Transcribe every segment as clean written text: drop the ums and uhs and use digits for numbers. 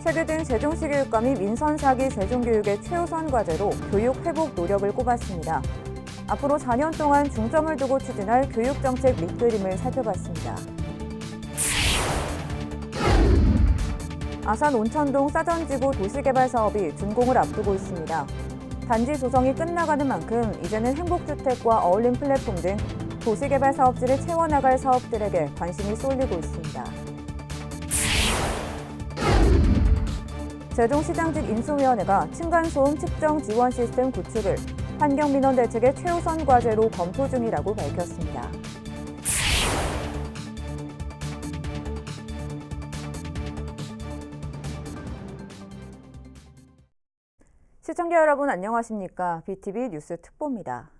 최규진 세종시 교육감이 민선4기 세종교육의 최우선 과제로 교육 회복 노력을 꼽았습니다. 앞으로 4년 동안 중점을 두고 추진할 교육정책 밑그림을 살펴봤습니다. 아산 온천동 싸전지구 도시개발 사업이 준공을 앞두고 있습니다. 단지 조성이 끝나가는 만큼 이제는 행복주택과 어울림 플랫폼 등 도시개발 사업지를 채워나갈 사업들에게 관심이 쏠리고 있습니다. 세종시장직 인수위원회가 층간소음 측정 지원 시스템 구축을 환경민원 대책의 최우선 과제로 검토 중이라고 밝혔습니다. 시청자 여러분 안녕하십니까? BTV 뉴스 특보입니다.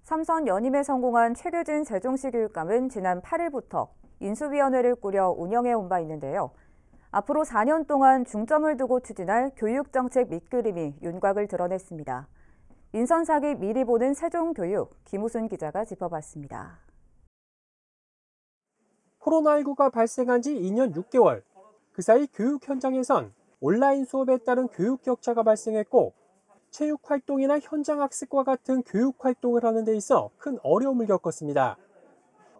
삼선 연임에 성공한 최규진 세종시 교육감은 지난 8일부터 인수위원회를 꾸려 운영해 온 바 있는데요. 앞으로 4년 동안 중점을 두고 추진할 교육정책 밑그림이 윤곽을 드러냈습니다. 민선4기 미리 보는 세종교육, 김우순 기자가 짚어봤습니다. 코로나19가 발생한 지 2년 6개월, 그 사이 교육 현장에선 온라인 수업에 따른 교육 격차가 발생했고 체육활동이나 현장학습과 같은 교육활동을 하는 데 있어 큰 어려움을 겪었습니다.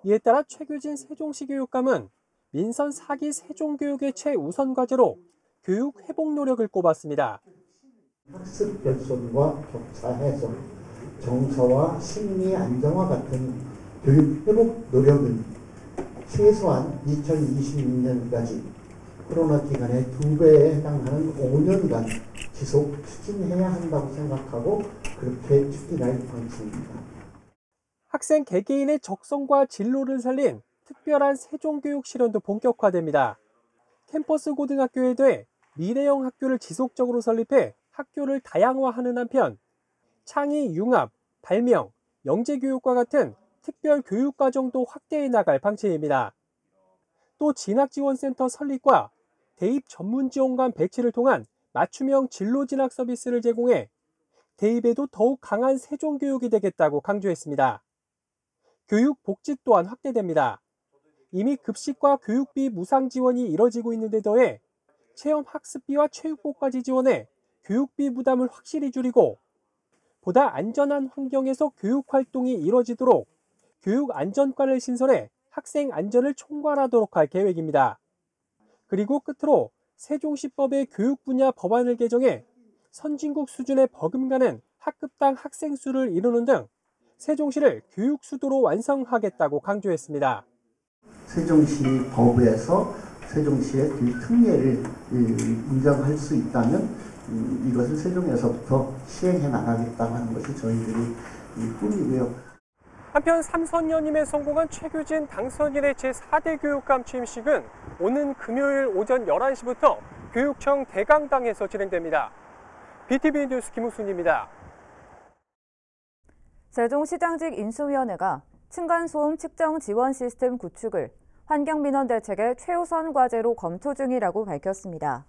이에 따라 최규진 세종시 교육감은 민선 4기 세종교육의 최우선 과제로 교육 회복 노력을 꼽았습니다. 학습 결손과 격차 해소, 정서와 심리 안정화 같은 교육 회복 노력은 최소한 2026년까지 코로나 기간의 2배에 해당하는 5년간 지속 추진해야 한다고 생각하고 그렇게 추진할 방침입니다. 학생 개개인의 적성과 진로를 살린 특별한 세종교육 실현도 본격화됩니다. 캠퍼스 고등학교에 대해 미래형 학교를 지속적으로 설립해 학교를 다양화하는 한편 창의, 융합, 발명, 영재교육과 같은 특별 교육과정도 확대해 나갈 방침입니다. 또 진학지원센터 설립과 대입 전문지원관 배치를 통한 맞춤형 진로진학 서비스를 제공해 대입에도 더욱 강한 세종교육이 되겠다고 강조했습니다. 교육 복지 또한 확대됩니다. 이미 급식과 교육비 무상 지원이 이뤄지고 있는데 더해 체험 학습비와 체육복까지 지원해 교육비 부담을 확실히 줄이고 보다 안전한 환경에서 교육활동이 이뤄지도록 교육안전관을 신설해 학생 안전을 총괄하도록 할 계획입니다. 그리고 끝으로 세종시법의 교육 분야 법안을 개정해 선진국 수준의 버금가는 학급당 학생 수를 이루는 등 세종시를 교육 수도로 완성하겠다고 강조했습니다. 세종시 법에서 세종시의 교육 특례를 인정할 수 있다면 이것을 세종에서부터 시행해 나가겠다고 하는 것이 저희들이 꿈이고요. 한편 삼선 연임에 성공한 최규진 당선인의 제4대 교육감 취임식은 오는 금요일 오전 11시부터 교육청 대강당에서 진행됩니다. BTV 뉴스 김우순입니다. 세종시장직 인수위원회가 층간소음 측정 지원 시스템 구축을 환경민원 대책의 최우선 과제로 검토 중이라고 밝혔습니다.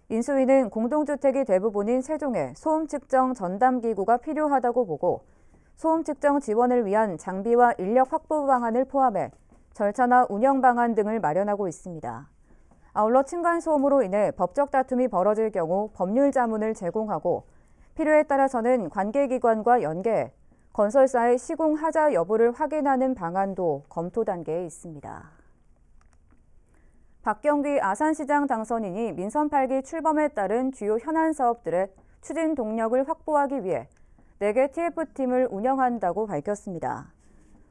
인수위는 공동주택이 대부분인 세종에 소음 측정 전담기구가 필요하다고 보고 소음 측정 지원을 위한 장비와 인력 확보 방안을 포함해 절차나 운영 방안 등을 마련하고 있습니다. 아울러 층간소음으로 인해 법적 다툼이 벌어질 경우 법률 자문을 제공하고 필요에 따라서는 관계기관과 연계해 건설사의 시공 하자 여부를 확인하는 방안도 검토 단계에 있습니다. 박경기 아산시장 당선인이 민선 8기 출범에 따른 주요 현안 사업들의 추진 동력을 확보하기 위해 4개 TF팀을 운영한다고 밝혔습니다.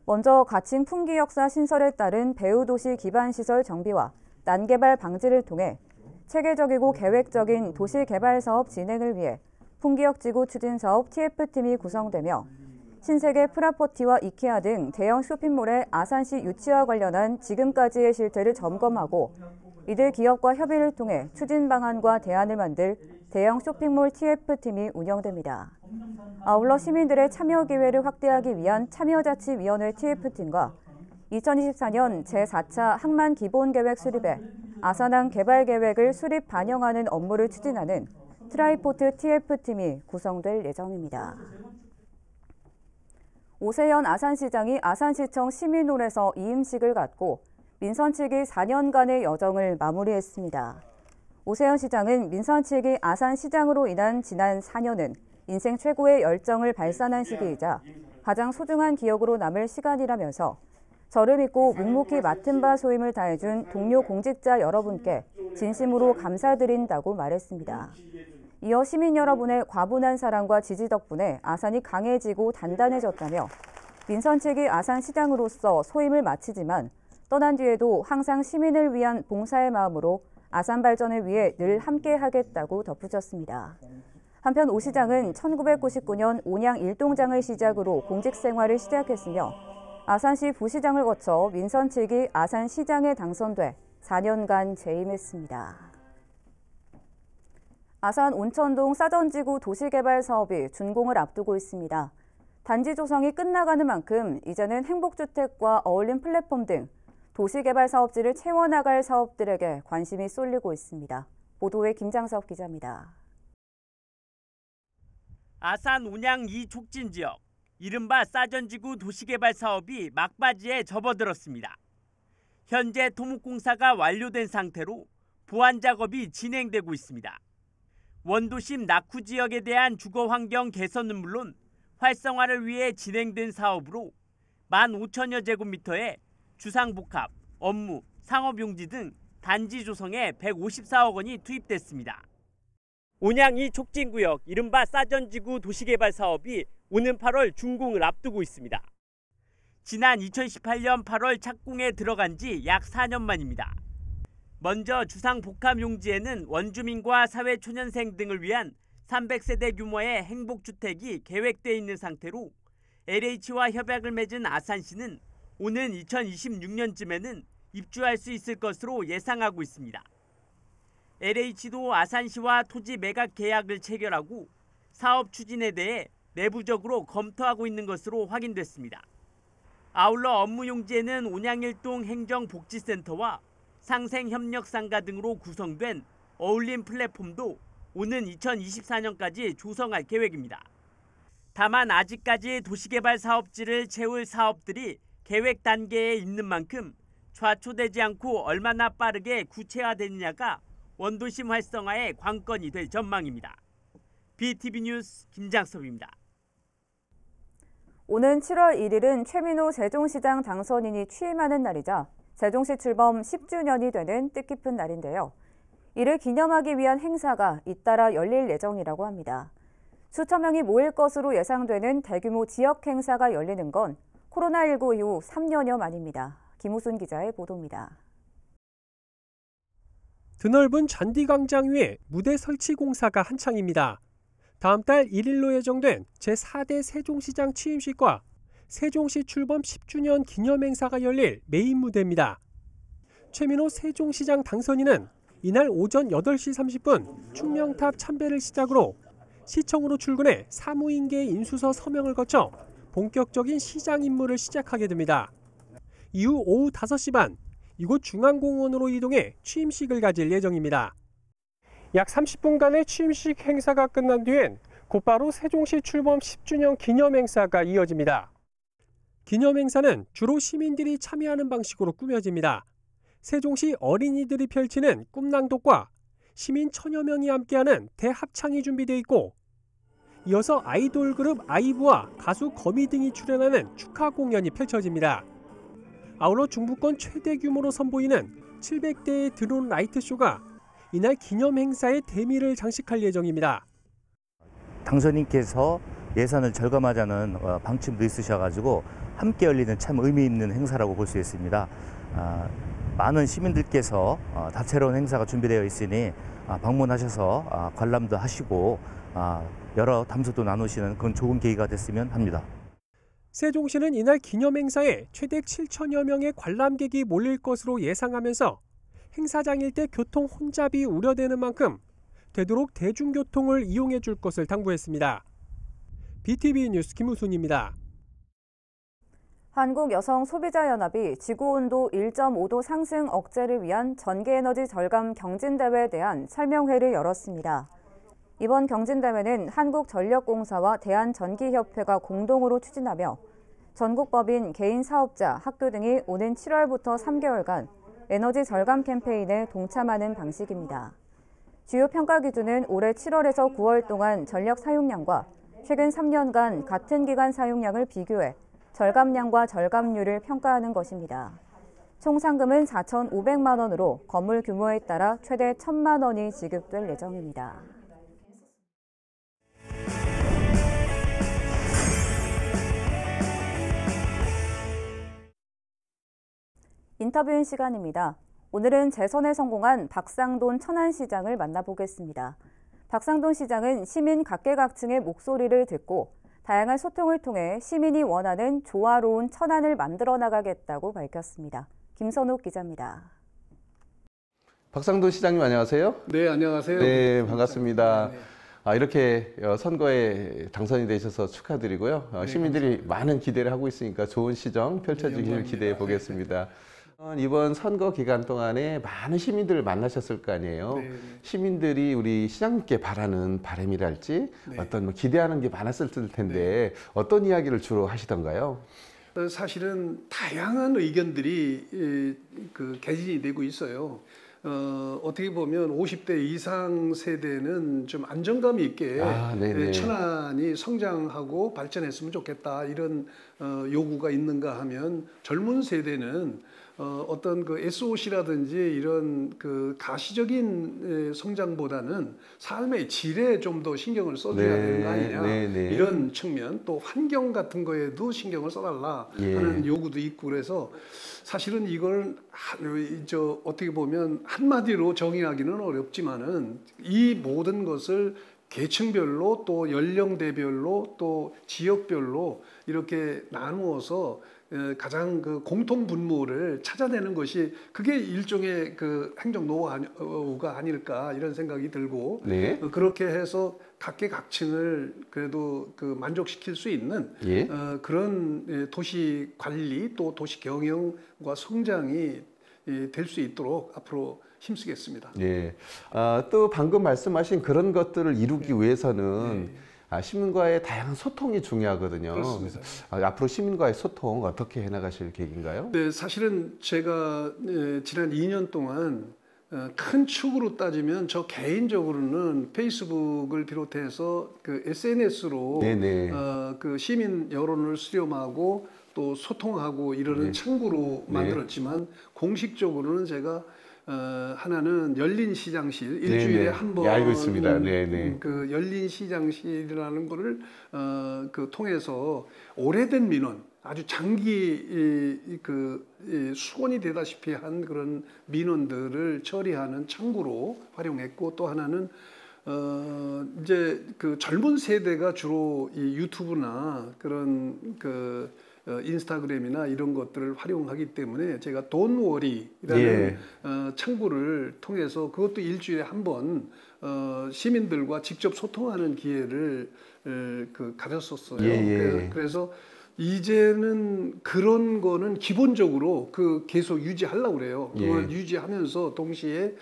먼저 가칭 풍기 역사 신설에 따른 배후도시 기반시설 정비와 난개발 방지를 통해 체계적이고 계획적인 도시개발 사업 진행을 위해 풍기역 지구 추진사업 TF팀이 구성되며 신세계 프라퍼티와 이케아 등 대형 쇼핑몰의 아산시 유치와 관련한 지금까지의 실태를 점검하고 이들 기업과 협의를 통해 추진 방안과 대안을 만들 대형 쇼핑몰 TF팀이 운영됩니다. 아울러 시민들의 참여 기회를 확대하기 위한 참여자치위원회 TF팀과 2024년 제4차 항만 기본계획 수립에 아산항 개발 계획을 수립 반영하는 업무를 추진하는 트라이포트 TF팀이 구성될 예정입니다. 오세현 아산시장이 아산시청 시민홀에서 이임식을 갖고 민선 측이 4년간의 여정을 마무리했습니다. 오세훈 시장은 민선 측이 아산 시장으로 인한 지난 4년은 인생 최고의 열정을 발산한 시기이자 가장 소중한 기억으로 남을 시간이라면서 저를 믿고 묵묵히 맡은 바 소임을 다해준 동료 공직자 여러분께 진심으로 감사드린다고 말했습니다. 이어 시민 여러분의 과분한 사랑과 지지 덕분에 아산이 강해지고 단단해졌다며 민선 측이 아산시장으로서 소임을 마치지만 떠난 뒤에도 항상 시민을 위한 봉사의 마음으로 아산 발전을 위해 늘 함께하겠다고 덧붙였습니다. 한편 오 시장은 1999년 온양 1동장을 시작으로 공직 생활을 시작했으며 아산시 부시장을 거쳐 민선 측이 아산시장에 당선돼 4년간 재임했습니다. 아산 온천동 싸전지구 도시개발 사업이 준공을 앞두고 있습니다. 단지 조성이 끝나가는 만큼 이제는 행복주택과 어울림 플랫폼 등 도시개발 사업지를 채워나갈 사업들에게 관심이 쏠리고 있습니다. 보도에 김장석 기자입니다. 아산 온양 2촉진 지역, 이른바 싸전지구 도시개발 사업이 막바지에 접어들었습니다. 현재 토목공사가 완료된 상태로 보완 작업이 진행되고 있습니다. 원도심 낙후 지역에 대한 주거환경 개선은 물론 활성화를 위해 진행된 사업으로 15,000여 제곱미터의 주상복합, 업무, 상업용지 등 단지 조성에 154억 원이 투입됐습니다. 온양 2촉진구역 이른바 싸전지구 도시개발 사업이 오는 8월 준공을 앞두고 있습니다. 지난 2018년 8월 착공에 들어간 지 약 4년 만입니다. 먼저 주상복합용지에는 원주민과 사회초년생 등을 위한 300세대 규모의 행복주택이 계획돼 있는 상태로 LH와 협약을 맺은 아산시는 오는 2026년쯤에는 입주할 수 있을 것으로 예상하고 있습니다. LH도 아산시와 토지 매각 계약을 체결하고 사업 추진에 대해 내부적으로 검토하고 있는 것으로 확인됐습니다. 아울러 업무용지에는 온양일동 행정복지센터와 상생협력상가 등으로 구성된 어울림 플랫폼도 오는 2024년까지 조성할 계획입니다. 다만 아직까지 도시개발 사업지를 채울 사업들이 계획 단계에 있는 만큼 좌초되지 않고 얼마나 빠르게 구체화되느냐가 원도심 활성화의 관건이 될 전망입니다. BTV 뉴스 김장섭입니다. 오는 7월 1일은 최민호 세종시장 당선인이 취임하는 날이자 세종시 출범 10주년이 되는 뜻깊은 날인데요. 이를 기념하기 위한 행사가 잇따라 열릴 예정이라고 합니다. 수천 명이 모일 것으로 예상되는 대규모 지역 행사가 열리는 건 코로나19 이후 3년여 만입니다. 김우순 기자의 보도입니다. 드넓은 잔디광장 위에 무대 설치 공사가 한창입니다. 다음 달 1일로 예정된 제4대 세종시장 취임식과 세종시 출범 10주년 기념행사가 열릴 메인 무대입니다. 최민호 세종시장 당선인은 이날 오전 8시 30분 충명탑 참배를 시작으로 시청으로 출근해 사무인계 인수서 서명을 거쳐 본격적인 시장 임무를 시작하게 됩니다. 이후 오후 5시 반 이곳 중앙공원으로 이동해 취임식을 가질 예정입니다. 약 30분간의 취임식 행사가 끝난 뒤엔 곧바로 세종시 출범 10주년 기념행사가 이어집니다. 기념행사는 주로 시민들이 참여하는 방식으로 꾸며집니다. 세종시 어린이들이 펼치는 꿈낭독과 시민 1000여 명이 함께하는 대합창이 준비되어 있고 이어서 아이돌 그룹 아이브와 가수 거미 등이 출연하는 축하 공연이 펼쳐집니다. 아울러 중부권 최대 규모로 선보이는 700대의 드론 라이트쇼가 이날 기념행사의 대미를 장식할 예정입니다. 당선인께서 예산을 절감하자는 방침도 있으셔가지고 함께 열리는 참 의미 있는 행사라고 볼 수 있습니다. 많은 시민들께서 다채로운 행사가 준비되어 있으니 방문하셔서 관람도 하시고 여러 담소도 나누시는 그런 좋은 계기가 됐으면 합니다. 세종시는 이날 기념행사에 최대 7천여 명의 관람객이 몰릴 것으로 예상하면서 행사장 일대 교통 혼잡이 우려되는 만큼 되도록 대중교통을 이용해 줄 것을 당부했습니다. BTV 뉴스 김우순입니다. 한국여성소비자연합이 지구온도 1.5도 상승 억제를 위한 전기에너지 절감 경진대회에 대한 설명회를 열었습니다. 이번 경진대회는 한국전력공사와 대한전기협회가 공동으로 추진하며 전국 법인, 개인 사업자, 학교 등이 오는 7월부터 3개월간 에너지 절감 캠페인에 동참하는 방식입니다. 주요 평가 기준은 올해 7월에서 9월 동안 전력 사용량과 최근 3년간 같은 기간 사용량을 비교해 절감량과 절감률을 평가하는 것입니다. 총 상금은 4,500만 원으로 건물 규모에 따라 최대 1,000만 원이 지급될 예정입니다. 인터뷰인 시간입니다. 오늘은 재선에 성공한 박상돈 천안시장을 만나보겠습니다. 박상돈 시장은 시민 각계각층의 목소리를 듣고 다양한 소통을 통해 시민이 원하는 조화로운 천안을 만들어 나가겠다고 밝혔습니다. 김선욱 기자입니다. 박상돈 시장님 안녕하세요. 네, 안녕하세요. 네, 반갑습니다. 네. 이렇게 선거에 당선이 되셔서 축하드리고요. 시민들이 많은 기대를 하고 있으니까 좋은 시정 펼쳐지기를 기대해 보겠습니다. 이번 선거 기간 동안에 많은 시민들을 만나셨을 거 아니에요. 네. 시민들이 우리 시장님께 바라는 바람이랄지 네. 어떤 기대하는 게 많았을 텐데 어떤 이야기를 주로 하시던가요? 사실은 다양한 의견들이 개진이 되고 있어요. 어떻게 보면 50대 이상 세대는 좀 안정감 있게 천안이 성장하고 발전했으면 좋겠다 이런 요구가 있는가 하면, 젊은 세대는 어떤 그 SOC라든지 이런 그 가시적인 성장보다는 삶의 질에 좀 더 신경을 써줘야 되는 거 아니냐, 이런 측면, 또 환경 같은 거에도 신경을 써달라 하는 요구도 있고, 그래서 사실은 이걸 어떻게 보면 한마디로 정의하기는 어렵지만은 이 모든 것을 계층별로 또 연령대별로 또 지역별로 이렇게 나누어서 가장 그 공통 분모를 찾아내는 것이, 그게 일종의 그 행정 노하우가 아닐까 이런 생각이 들고, 그렇게 해서 각계각층을 그래도 그 만족시킬 수 있는 그런 도시 관리 또 도시 경영과 성장이 될 수 있도록 앞으로 힘쓰겠습니다. 또 방금 말씀하신 그런 것들을 이루기 위해서는 시민과의 다양한 소통이 중요하거든요. 그렇습니다. 앞으로 시민과의 소통 어떻게 해나가실 계획인가요? 네, 사실은 제가 지난 2년 동안 큰 축으로 따지면 저 개인적으로는 페이스북을 비롯해서 그 SNS로 그 시민 여론을 수렴하고 또 소통하고 이러는 창구로 만들었지만, 공식적으로는 제가 하나는 열린 시장실, 일주일에 한 번 알고 있습니다. 그 열린 시장실이라는 거를 그 통해서 오래된 민원, 아주 장기 수건이 되다시피 한 그런 민원들을 처리하는 창구로 활용했고, 또 하나는 이제 그 젊은 세대가 주로 이 유튜브나 그런 그 인스타그램이나 이런 것들을 활용하기 때문에 제가 돈워리라는 창구를 통해서 그것도 일주일에 한 번 시민들과 직접 소통하는 기회를 가졌었어요. 그래서 이제는 그런 거는 기본적으로 계속 유지하려고 그래요. 그걸 유지하면서 동시에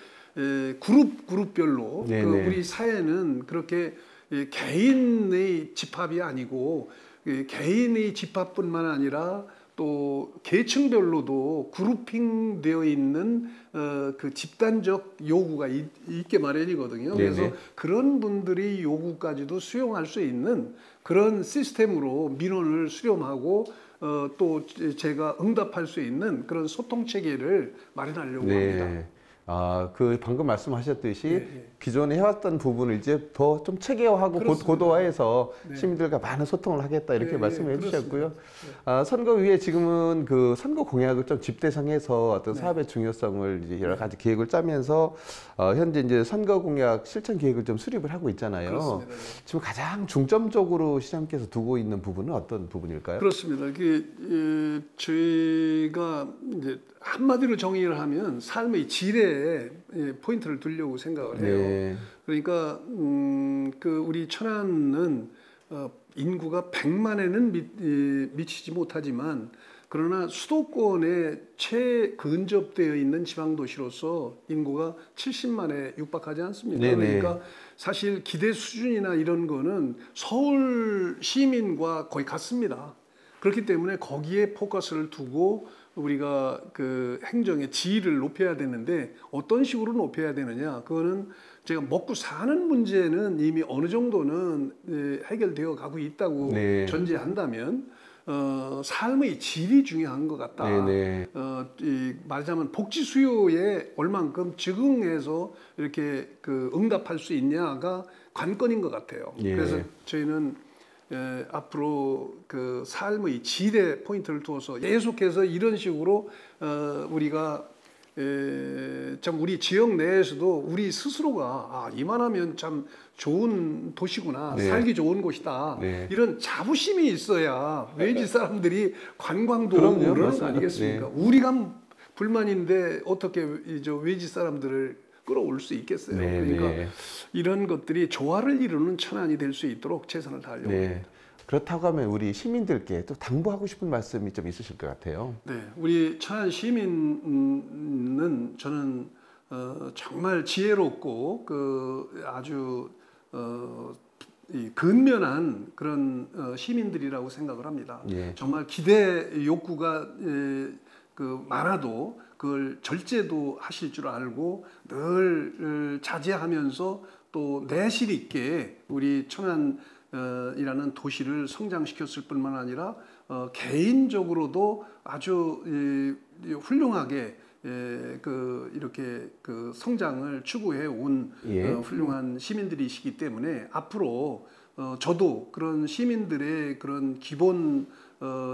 그룹별로 우리 사회는 그렇게 개인의 집합이 아니고 개인의 집합뿐만 아니라 또 계층별로도 그룹핑 되어 있는 그 집단적 요구가 있게 마련이거든요. 그래서 그런 분들이 요구까지도 수용할 수 있는 그런 시스템으로 민원을 수렴하고 또 제가 응답할 수 있는 그런 소통 체계를 마련하려고 합니다. 그 방금 말씀하셨듯이 기존에 해왔던 부분을 이제 더 좀 체계화하고 고도화해서 시민들과 많은 소통을 하겠다 이렇게 말씀을 해주셨고요. 선거 위에 지금은 그 선거 공약을 좀 집대성해서 어떤 사업의 중요성을 이제 여러 가지 계획을 짜면서 현재 이제 선거 공약 실천 계획을 좀 수립을 하고 있잖아요. 그렇습니다. 지금 가장 중점적으로 시장님께서 두고 있는 부분은 어떤 부분일까요? 그렇습니다. 저희가 이제 한마디로 정의를 하면 삶의 질에 포인트를 두려고 생각을 해요. 그러니까 우리 천안은 인구가 100만에는 미치지 못하지만, 그러나 수도권에 최근접되어 있는 지방도시로서 인구가 70만에 육박하지 않습니다. 그러니까 사실 기대 수준이나 이런 거는 서울 시민과 거의 같습니다. 그렇기 때문에 거기에 포커스를 두고 우리가 그 행정의 지위를 높여야 되는데 어떤 식으로 높여야 되느냐, 그거는 제가 먹고 사는 문제는 이미 어느 정도는 해결되어 가고 있다고 네. 전제한다면 삶의 질이 중요한 것 같다. 말하자면 복지 수요에 얼만큼 적응해서 이렇게 그 응답할 수 있냐가 관건인 것 같아요. 예. 그래서 저희는 앞으로 그 삶의 질에 포인트를 두어서 계속해서 이런 식으로 우리가 참 우리 지역 내에서도 우리 스스로가 이만하면 참 좋은 도시구나, 네. 살기 좋은 곳이다, 네. 이런 자부심이 있어야 외지 사람들이 관광도 오고 그럼요, 그러는 거 아니겠습니까? 네. 우리가 불만인데 어떻게 이제 외지 사람들을 끌어올 수 있겠어요. 네, 그러니까 네. 이런 것들이 조화를 이루는 천안이 될 수 있도록 최선을 다하려고 합니다. 그렇다고 하면 우리 시민들께 또 당부하고 싶은 말씀이 좀 있으실 것 같아요. 네, 우리 천안 시민은 저는 정말 지혜롭고 그 아주 이 근면한 그런 시민들이라고 생각을 합니다. 예. 정말 기대 욕구가 그 많아도 그걸 절제도 하실 줄 알고 늘 자제하면서 또 내실 있게 우리 천안이라는 도시를 성장시켰을 뿐만 아니라 개인적으로도 아주 훌륭하게 이렇게 그 성장을 추구해 온 훌륭한 시민들이시기 때문에 앞으로 저도 그런 시민들의 그런 기본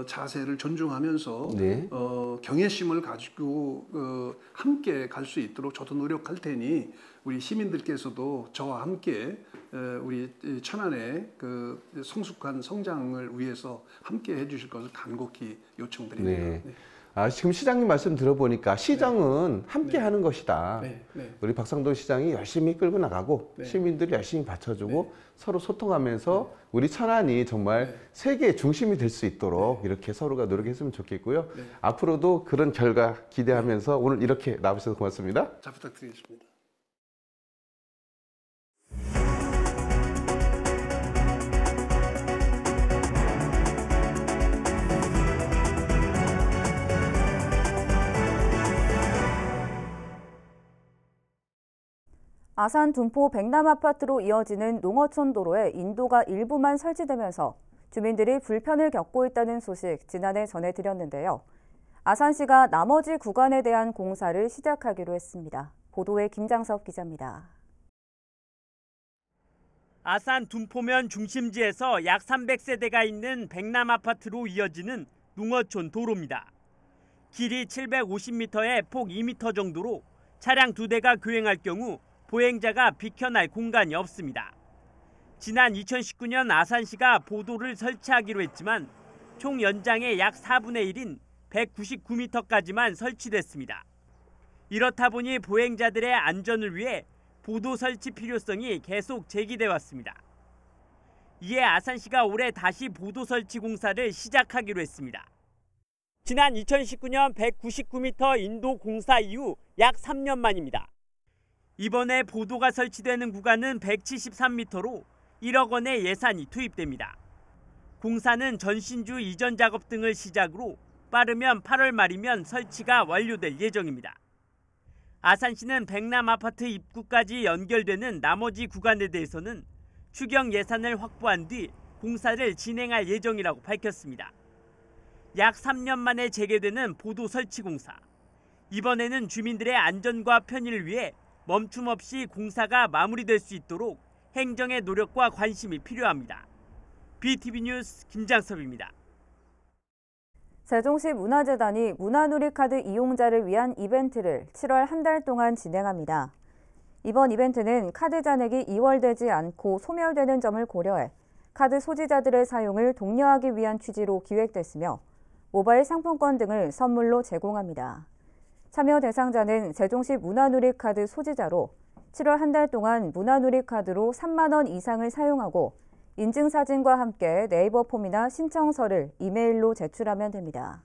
자세를 존중하면서 경외심을 가지고 함께 갈 수 있도록 저도 노력할 테니 우리 시민들께서도 저와 함께 우리 천안의 그 성숙한 성장을 위해서 함께 해주실 것을 간곡히 요청드립니다. 네. 지금 시장님 말씀 들어보니까 시정은 함께 하는 것이다. 우리 박상돈 시장이 열심히 끌고 나가고 시민들이 열심히 받쳐주고 서로 소통하면서 우리 천안이 정말 세계의 중심이 될 수 있도록 이렇게 서로가 노력했으면 좋겠고요. 앞으로도 그런 결과 기대하면서 오늘 이렇게 나와주셔서 고맙습니다. 잘 부탁드리겠습니다. 아산 둔포 백남 아파트로 이어지는 농어촌 도로에 인도가 일부만 설치되면서 주민들이 불편을 겪고 있다는 소식 지난해 전해드렸는데요. 아산시가 나머지 구간에 대한 공사를 시작하기로 했습니다. 보도에 김장섭 기자입니다. 아산 둔포면 중심지에서 약 300세대가 있는 백남 아파트로 이어지는 농어촌 도로입니다. 길이 750m에 폭 2m 정도로 차량 2대가 교행할 경우 보행자가 비켜날 공간이 없습니다. 지난 2019년 아산시가 보도를 설치하기로 했지만 총 연장의 약 4분의 1인 199m까지만 설치됐습니다. 이렇다 보니 보행자들의 안전을 위해 보도 설치 필요성이 계속 제기돼 왔습니다. 이에 아산시가 올해 다시 보도 설치 공사를 시작하기로 했습니다. 지난 2019년 199m 인도 공사 이후 약 3년 만입니다. 이번에 보도가 설치되는 구간은 173m로 1억 원의 예산이 투입됩니다. 공사는 전신주 이전 작업 등을 시작으로 빠르면 8월 말이면 설치가 완료될 예정입니다. 아산시는 백남 아파트 입구까지 연결되는 나머지 구간에 대해서는 추경 예산을 확보한 뒤 공사를 진행할 예정이라고 밝혔습니다. 약 3년 만에 재개되는 보도 설치 공사. 이번에는 주민들의 안전과 편의를 위해 멈춤 없이 공사가 마무리될 수 있도록 행정의 노력과 관심이 필요합니다. BTV 뉴스 김장섭입니다. 세종시 문화재단이 문화누리카드 이용자를 위한 이벤트를 7월 한 달 동안 진행합니다. 이번 이벤트는 카드 잔액이 이월되지 않고 소멸되는 점을 고려해 카드 소지자들의 사용을 독려하기 위한 취지로 기획됐으며 모바일 상품권 등을 선물로 제공합니다. 참여 대상자는 세종시 문화누리카드 소지자로 7월 한 달 동안 문화누리카드로 3만 원 이상을 사용하고 인증사진과 함께 네이버 폼이나 신청서를 이메일로 제출하면 됩니다.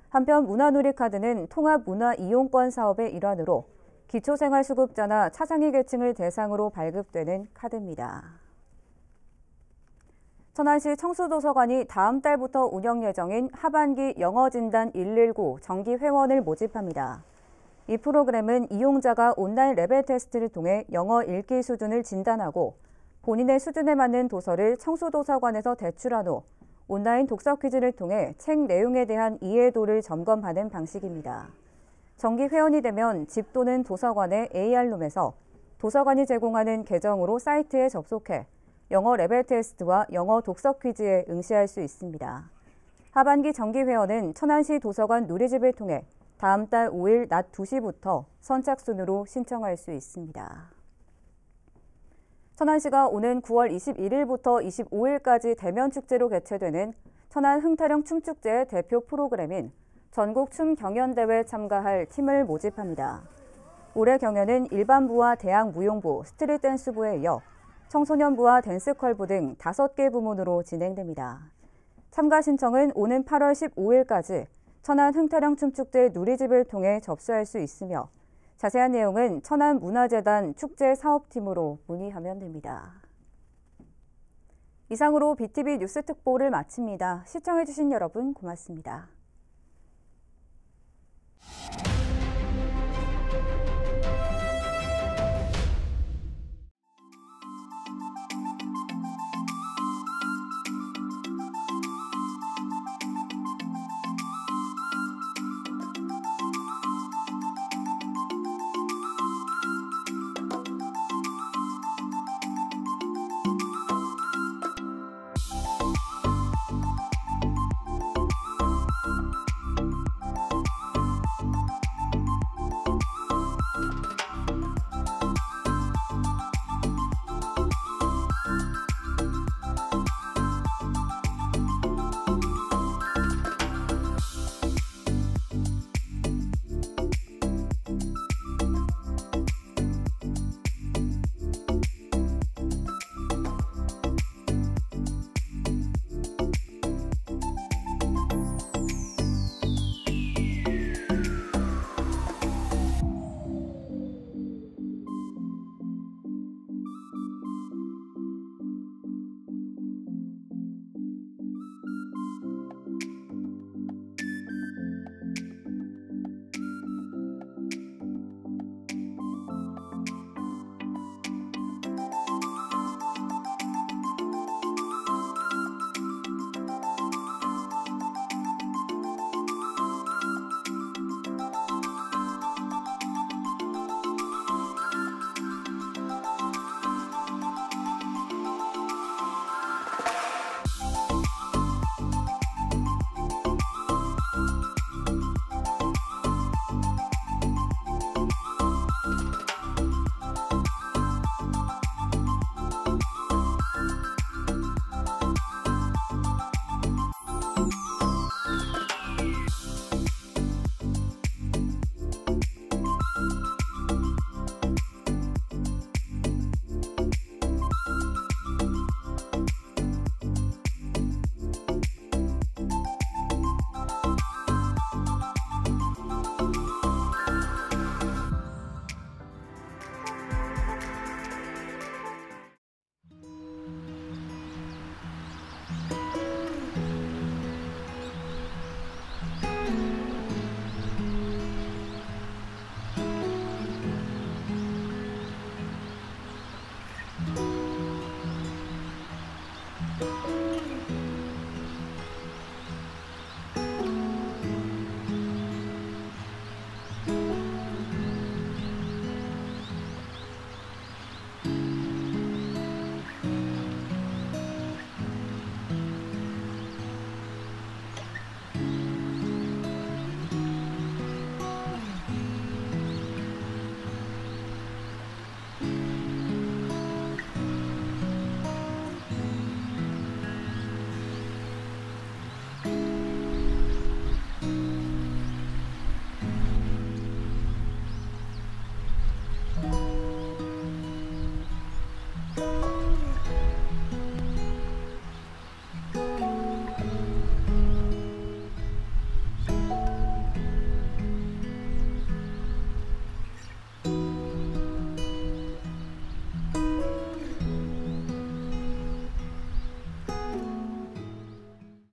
한편 문화누리카드는 통합문화이용권 사업의 일환으로 기초생활수급자나 차상위 계층을 대상으로 발급되는 카드입니다. 천안시 청수도서관이 다음 달부터 운영 예정인 하반기 영어진단 119 정기 회원을 모집합니다. 이 프로그램은 이용자가 온라인 레벨 테스트를 통해 영어 읽기 수준을 진단하고 본인의 수준에 맞는 도서를 청수도서관에서 대출한 후 온라인 독서 퀴즈를 통해 책 내용에 대한 이해도를 점검하는 방식입니다. 정기 회원이 되면 집 또는 도서관의 AR룸에서 도서관이 제공하는 계정으로 사이트에 접속해 영어 레벨 테스트와 영어 독서 퀴즈에 응시할 수 있습니다. 하반기 정기 회원은 천안시 도서관 누리집을 통해 다음 달 5일 낮 2시부터 선착순으로 신청할 수 있습니다. 천안시가 오는 9월 21일부터 25일까지 대면축제로 개최되는 천안 흥타령 춤축제의 대표 프로그램인 전국 춤 경연대회에 참가할 팀을 모집합니다. 올해 경연은 일반부와 대학무용부, 스트릿댄스부에 이어 청소년부와 댄스컬부 등 5개 부문으로 진행됩니다. 참가 신청은 오는 8월 15일까지 천안 흥타령 춤축제 누리집을 통해 접수할 수 있으며 자세한 내용은 천안문화재단 축제사업팀으로 문의하면 됩니다. 이상으로 BTV 뉴스 특보를 마칩니다. 시청해주신 여러분 고맙습니다.